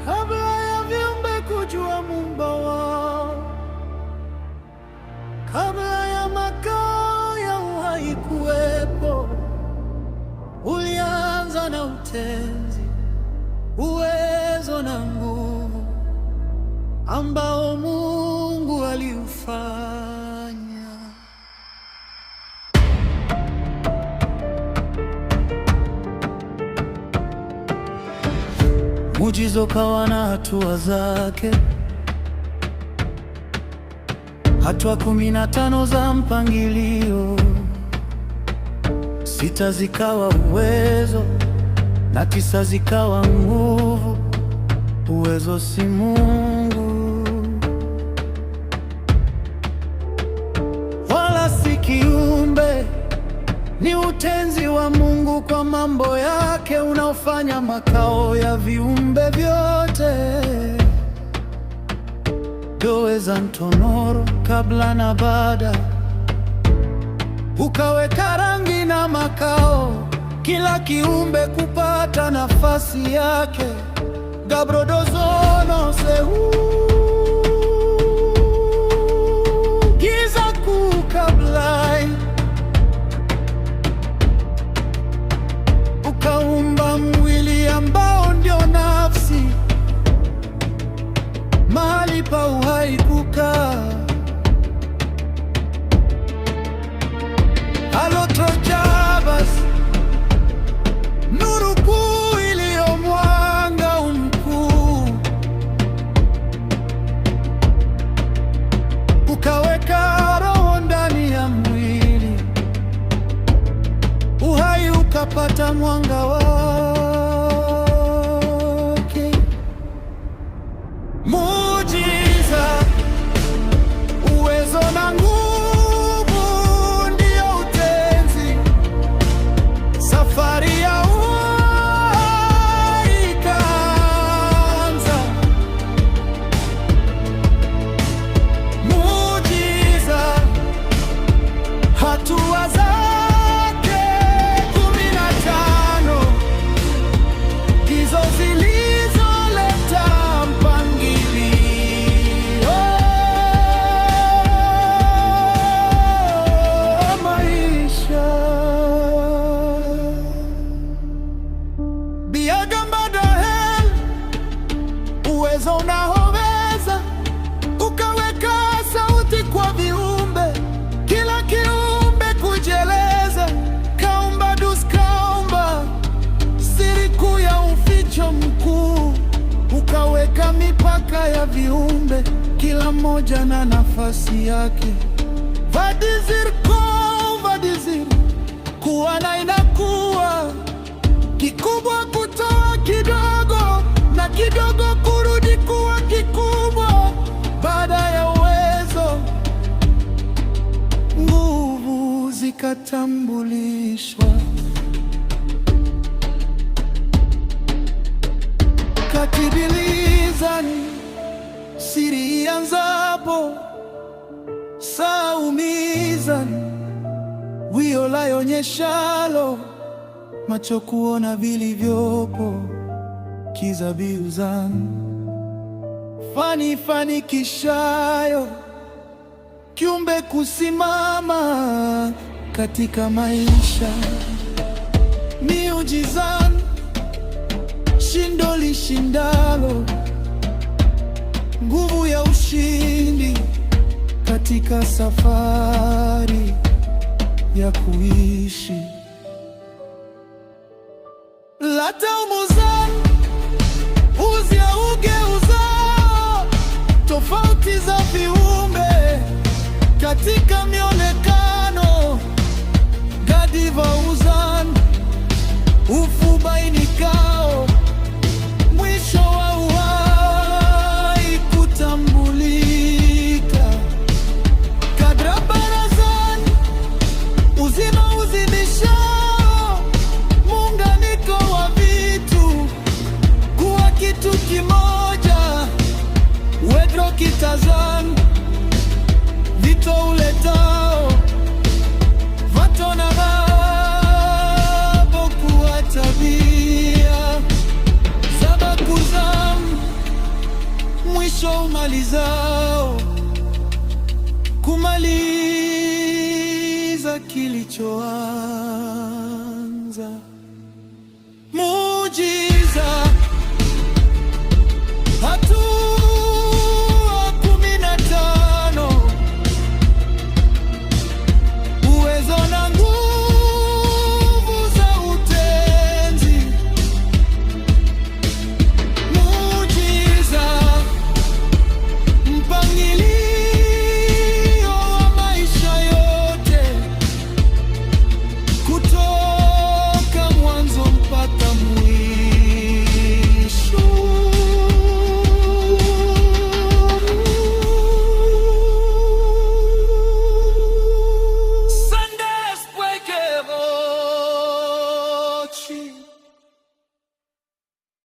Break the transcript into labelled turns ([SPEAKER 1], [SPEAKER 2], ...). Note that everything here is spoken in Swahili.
[SPEAKER 1] kabla ya viumbe kujua Muumba wao, kabla ya makao ya uhai kuwepo, ulianza na utenzi, uwezo na nguvu ambao Mungu aliufanya. Muujiza ukawa na hatua zake, hatua 15 za mpangilio. 6 zikawa uwezo na 9 zikawa nguvu. Uwezo si Mungu wala si kiumbe, ni utenzi wa Mungu kwa mambo yake unaofanya makao ya viumbe vyote. Yoweza ntonoro kabla na baada, ukaweka rangi na makao, kila kiumbe kupata nafasi yake. Gabrodozono sehu giza kukablai, ukaumba mwili ambao ndio nafsi, mahali pa uhai kukaa. Alotojabas, nuru kuu iliyo mwanga mkuu, ukaweka roho ndani ya mwili, uhai ukapata mwanga wake. Muujiza, uwezo na nguvu ndio utenzi, safari ya uhai ikaanza. Muujiza, hatua zake 15 hizo zilizoleta mpangilio maisha. Biagambadahel, uwezo unaoweza, ukaweka sauti kwa viumbe, kila kiumbe kujieleza. Kaumbadus kaumba siri kuu ya uficho mkuu, ukaweka mipaka ya viumbe, kila mmoja na nafasi yake. Vadizir ko vadizir, kuwa na inakuwa kikubwa, kutoa kidogo na kidogo kurudi kuwa kikubwa. Baada ya uwezo, nguvu zikatambulishwa. Katibilizani, siri ianzapo, saa umizani, wio layonyeshalo, macho kuona vilivyopo, kizabiuzani, fanikishayo kiumbe kusimama katika maisha. Miujizani, shindo lishindalo, nguvu ya ushindi katika safari ya kuishi. Lataumuzan, uzia ugeuza tofauti za viumbe katika mionekano. Gadiva uzan, ufubainikao, mwisho wa uhai kutambulika. Kadrabarazan, uzima uzidishao, muunganiko wa vitu kuwa kitu kimoja. Wedro kitazan, vito uletao, vatona tabia zabakuzam mwisho umalizao kumaliza kilichoanza.